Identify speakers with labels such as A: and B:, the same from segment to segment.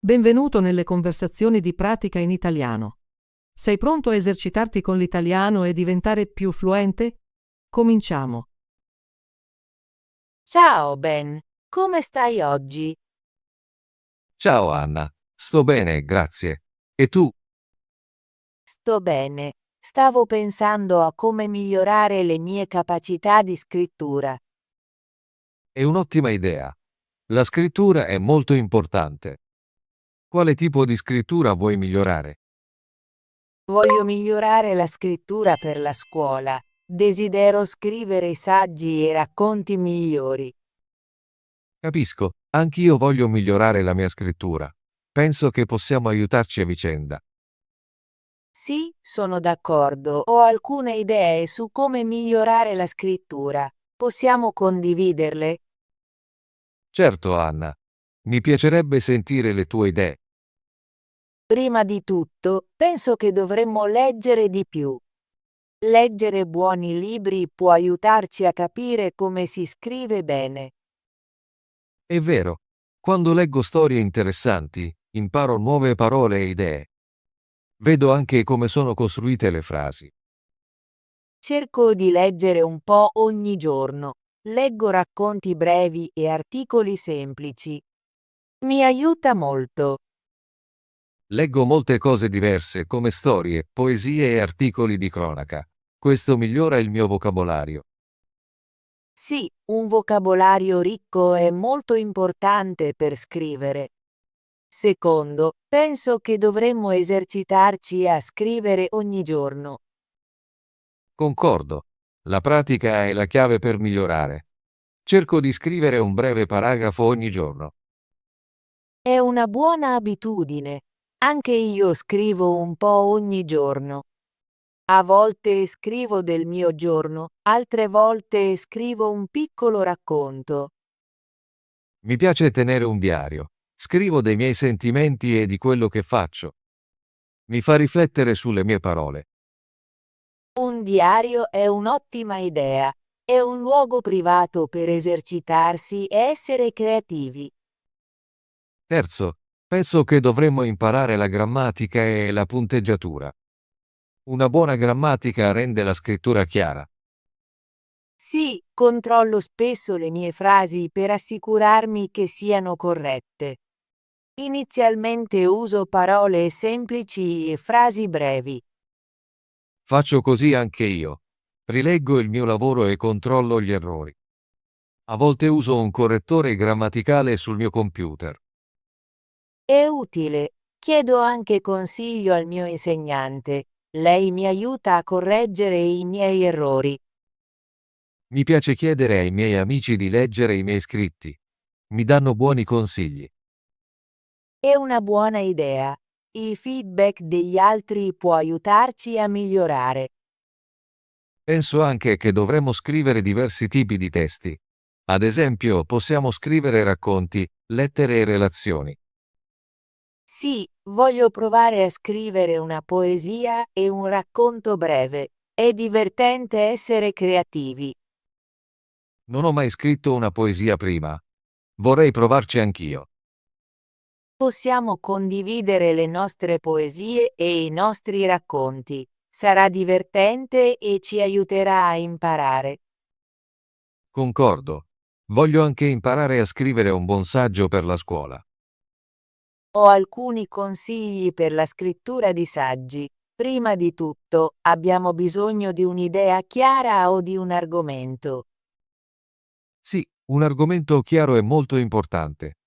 A: Benvenuto nelle conversazioni di pratica in italiano. Sei pronto a esercitarti con l'italiano e diventare più fluente? Cominciamo.
B: Ciao Ben, come stai oggi?
C: Ciao Anna, sto bene, grazie. E tu?
B: Sto bene. Stavo pensando a come migliorare le mie capacità di scrittura.
C: È un'ottima idea. La scrittura è molto importante. Quale tipo di scrittura vuoi migliorare?
B: Voglio migliorare la scrittura per la scuola. Desidero scrivere saggi e racconti migliori.
C: Capisco, anch'io voglio migliorare la mia scrittura. Penso che possiamo aiutarci a vicenda.
B: Sì, sono d'accordo. Ho alcune idee su come migliorare la scrittura. Possiamo condividerle?
C: Certo, Anna. Mi piacerebbe sentire le tue idee.
B: Prima di tutto, penso che dovremmo leggere di più. Leggere buoni libri può aiutarci a capire come si scrive bene.
C: È vero, quando leggo storie interessanti, imparo nuove parole e idee. Vedo anche come sono costruite le frasi.
B: Cerco di leggere un po' ogni giorno. Leggo racconti brevi e articoli semplici. Mi aiuta molto.
C: Leggo molte cose diverse come storie, poesie e articoli di cronaca. Questo migliora il mio vocabolario.
B: Sì, un vocabolario ricco è molto importante per scrivere. Secondo, penso che dovremmo esercitarci a scrivere ogni giorno.
C: Concordo. La pratica è la chiave per migliorare. Cerco di scrivere un breve paragrafo ogni giorno.
B: È una buona abitudine. Anche io scrivo un po' ogni giorno. A volte scrivo del mio giorno, altre volte scrivo un piccolo racconto.
C: Mi piace tenere un diario. Scrivo dei miei sentimenti e di quello che faccio. Mi fa riflettere sulle mie parole.
B: Un diario è un'ottima idea. È un luogo privato per esercitarsi e essere creativi.
C: Terzo, penso che dovremmo imparare la grammatica e la punteggiatura. Una buona grammatica rende la scrittura chiara.
B: Sì, controllo spesso le mie frasi per assicurarmi che siano corrette. Inizialmente uso parole semplici e frasi brevi.
C: Faccio così anche io. Rileggo il mio lavoro e controllo gli errori. A volte uso un correttore grammaticale sul mio computer.
B: È utile. Chiedo anche consiglio al mio insegnante. Lei mi aiuta a correggere i miei errori.
C: Mi piace chiedere ai miei amici di leggere i miei scritti. Mi danno buoni consigli.
B: È una buona idea. Il feedback degli altri può aiutarci a migliorare.
C: Penso anche che dovremmo scrivere diversi tipi di testi. Ad esempio, possiamo scrivere racconti, lettere e relazioni.
B: Sì, voglio provare a scrivere una poesia e un racconto breve. È divertente essere creativi.
C: Non ho mai scritto una poesia prima. Vorrei provarci anch'io.
B: Possiamo condividere le nostre poesie e i nostri racconti. Sarà divertente e ci aiuterà a imparare.
C: Concordo. Voglio anche imparare a scrivere un buon saggio per la scuola.
B: Ho alcuni consigli per la scrittura di saggi. Prima di tutto, abbiamo bisogno di un'idea chiara o di un argomento.
C: Sì, un argomento chiaro è molto importante.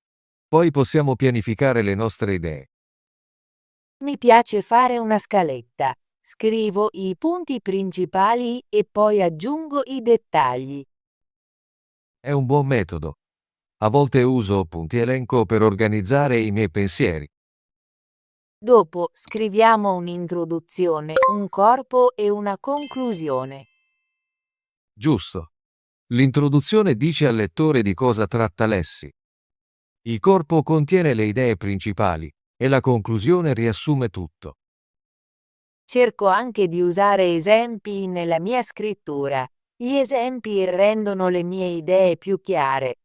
C: Poi possiamo pianificare le nostre idee.
B: Mi piace fare una scaletta. Scrivo i punti principali e poi aggiungo i dettagli.
C: È un buon metodo. A volte uso punti elenco per organizzare i miei pensieri.
B: Dopo scriviamo un'introduzione, un corpo e una conclusione.
C: Giusto. L'introduzione dice al lettore di cosa tratta l'essi. Il corpo contiene le idee principali e la conclusione riassume tutto.
B: Cerco anche di usare esempi nella mia scrittura. Gli esempi rendono le mie idee più chiare.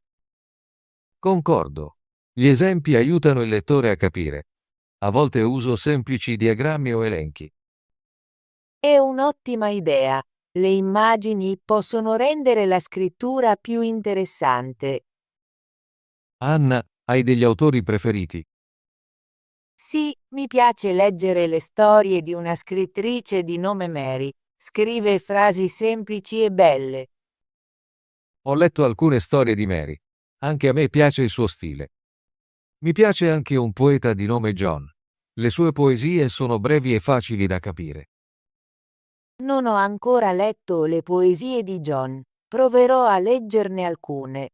C: Concordo. Gli esempi aiutano il lettore a capire. A volte uso semplici diagrammi o elenchi.
B: È un'ottima idea. Le immagini possono rendere la scrittura più interessante.
C: Anna, hai degli autori preferiti?
B: Sì, mi piace leggere le storie di una scrittrice di nome Mary. Scrive frasi semplici e belle.
C: Ho letto alcune storie di Mary. Anche a me piace il suo stile. Mi piace anche un poeta di nome John. Le sue poesie sono brevi e facili da capire.
B: Non ho ancora letto le poesie di John. Proverò a leggerne alcune.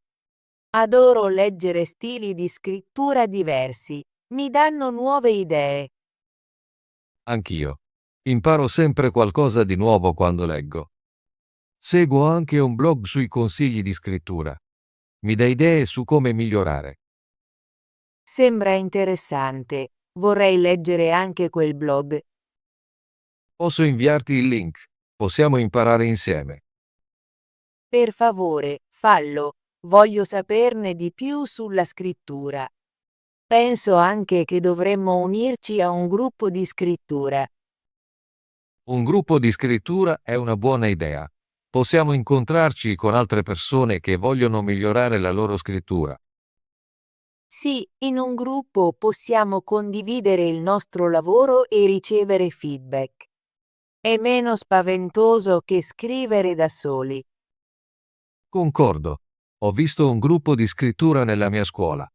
B: Adoro leggere stili di scrittura diversi. Mi danno nuove idee.
C: Anch'io. Imparo sempre qualcosa di nuovo quando leggo. Seguo anche un blog sui consigli di scrittura. Mi dà idee su come migliorare.
B: Sembra interessante. Vorrei leggere anche quel blog.
C: Posso inviarti il link. Possiamo imparare insieme.
B: Per favore, fallo. Voglio saperne di più sulla scrittura. Penso anche che dovremmo unirci a un gruppo di scrittura.
C: Un gruppo di scrittura è una buona idea. Possiamo incontrarci con altre persone che vogliono migliorare la loro scrittura.
B: Sì, in un gruppo possiamo condividere il nostro lavoro e ricevere feedback. È meno spaventoso che scrivere da soli.
C: Concordo. Ho visto un gruppo di scrittura nella mia scuola.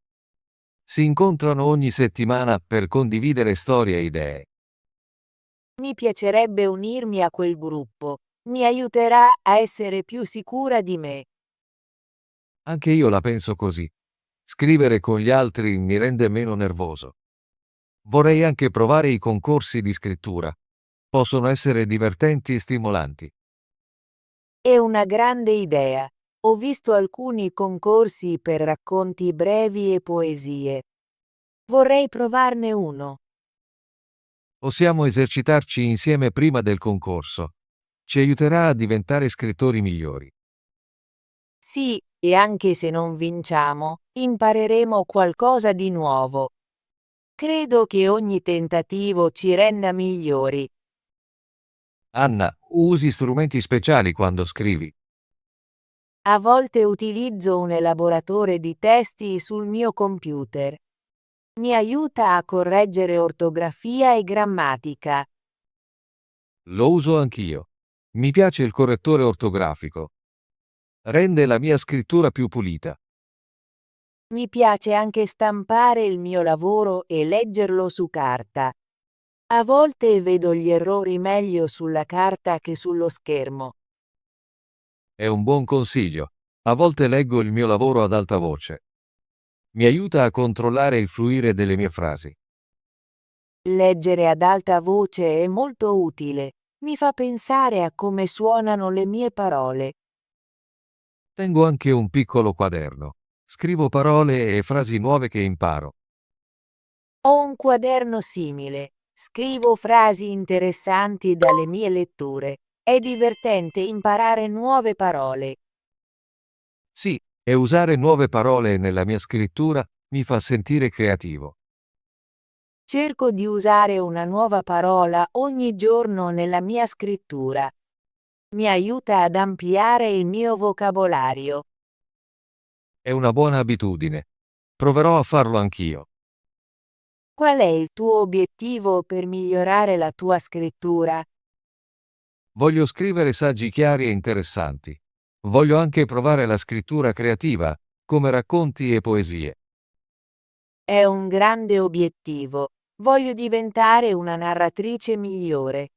C: Si incontrano ogni settimana per condividere storie e idee.
B: Mi piacerebbe unirmi a quel gruppo. Mi aiuterà a essere più sicura di me.
C: Anche io la penso così. Scrivere con gli altri mi rende meno nervoso. Vorrei anche provare i concorsi di scrittura. Possono essere divertenti e stimolanti.
B: È una grande idea. Ho visto alcuni concorsi per racconti brevi e poesie. Vorrei provarne uno.
C: Possiamo esercitarci insieme prima del concorso. Ci aiuterà a diventare scrittori migliori.
B: Sì, e anche se non vinciamo, impareremo qualcosa di nuovo. Credo che ogni tentativo ci renda migliori.
C: Anna, usi strumenti speciali quando scrivi.
B: A volte utilizzo un elaboratore di testi sul mio computer. Mi aiuta a correggere ortografia e grammatica.
C: Lo uso anch'io. Mi piace il correttore ortografico. Rende la mia scrittura più pulita.
B: Mi piace anche stampare il mio lavoro e leggerlo su carta. A volte vedo gli errori meglio sulla carta che sullo schermo.
C: È un buon consiglio. A volte leggo il mio lavoro ad alta voce. Mi aiuta a controllare il fluire delle mie frasi.
B: Leggere ad alta voce è molto utile. Mi fa pensare a come suonano le mie parole.
C: Tengo anche un piccolo quaderno. Scrivo parole e frasi nuove che imparo.
B: Ho un quaderno simile. Scrivo frasi interessanti dalle mie letture. È divertente imparare nuove parole.
C: Sì, e usare nuove parole nella mia scrittura mi fa sentire creativo.
B: Cerco di usare una nuova parola ogni giorno nella mia scrittura. Mi aiuta ad ampliare il mio vocabolario.
C: È una buona abitudine. Proverò a farlo anch'io.
B: Qual è il tuo obiettivo per migliorare la tua scrittura?
C: Voglio scrivere saggi chiari e interessanti. Voglio anche provare la scrittura creativa, come racconti e poesie.
B: È un grande obiettivo. Voglio diventare una narratrice migliore.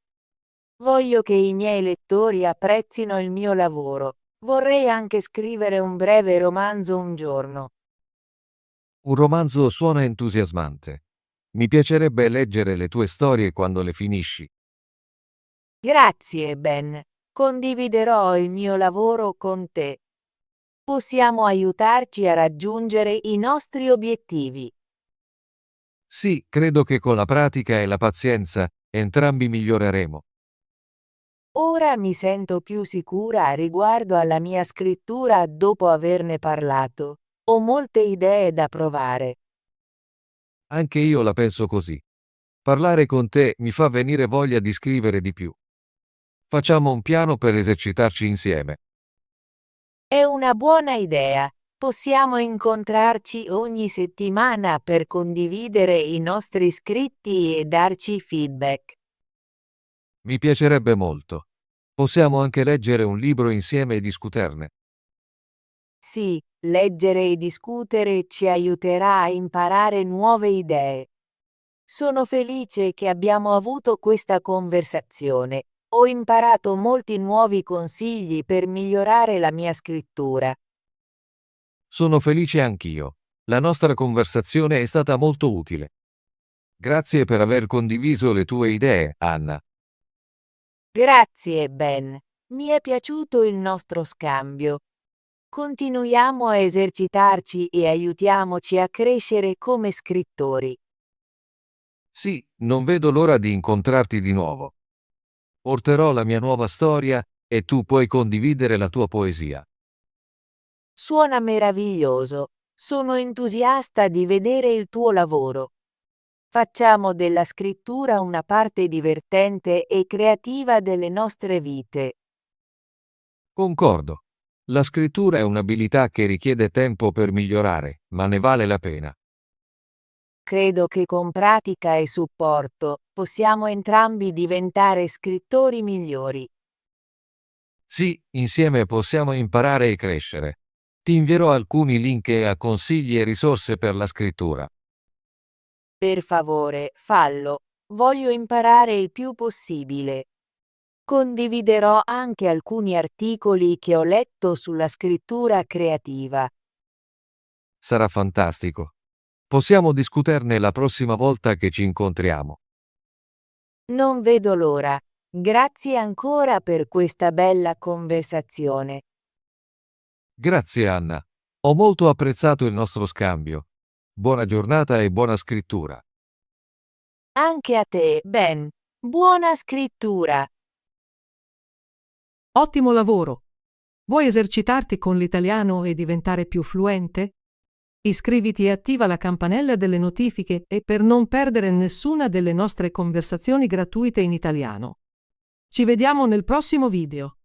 B: Voglio che i miei lettori apprezzino il mio lavoro. Vorrei anche scrivere un breve romanzo un giorno.
C: Un romanzo suona entusiasmante. Mi piacerebbe leggere le tue storie quando le finisci.
B: Grazie, Ben. Condividerò il mio lavoro con te. Possiamo aiutarci a raggiungere i nostri obiettivi.
C: Sì, credo che con la pratica e la pazienza entrambi miglioreremo.
B: Ora mi sento più sicura riguardo alla mia scrittura dopo averne parlato. Ho molte idee da provare.
C: Anche io la penso così. Parlare con te mi fa venire voglia di scrivere di più. Facciamo un piano per esercitarci insieme.
B: È una buona idea. Possiamo incontrarci ogni settimana per condividere i nostri scritti e darci feedback.
C: Mi piacerebbe molto. Possiamo anche leggere un libro insieme e discuterne.
B: Sì, leggere e discutere ci aiuterà a imparare nuove idee. Sono felice che abbiamo avuto questa conversazione. Ho imparato molti nuovi consigli per migliorare la mia scrittura.
C: Sono felice anch'io. La nostra conversazione è stata molto utile. Grazie per aver condiviso le tue idee, Anna.
B: Grazie, Ben. Mi è piaciuto il nostro scambio. Continuiamo a esercitarci e aiutiamoci a crescere come scrittori.
C: Sì, non vedo l'ora di incontrarti di nuovo. Porterò la mia nuova storia e tu puoi condividere la tua poesia.
B: Suona meraviglioso. Sono entusiasta di vedere il tuo lavoro. Facciamo della scrittura una parte divertente e creativa delle nostre vite.
C: Concordo. La scrittura è un'abilità che richiede tempo per migliorare, ma ne vale la pena.
B: Credo che con pratica e supporto possiamo entrambi diventare scrittori migliori.
C: Sì, insieme possiamo imparare e crescere. Ti invierò alcuni link a consigli e risorse per la scrittura.
B: Per favore, fallo. Voglio imparare il più possibile. Condividerò anche alcuni articoli che ho letto sulla scrittura creativa.
C: Sarà fantastico. Possiamo discuterne la prossima volta che ci incontriamo.
B: Non vedo l'ora. Grazie ancora per questa bella conversazione.
C: Grazie Anna. Ho molto apprezzato il nostro scambio. Buona giornata e buona scrittura.
B: Anche a te, Ben. Buona scrittura.
A: Ottimo lavoro! Vuoi esercitarti con l'italiano e diventare più fluente? Iscriviti e attiva la campanella delle notifiche per non perdere nessuna delle nostre conversazioni gratuite in italiano. Ci vediamo nel prossimo video.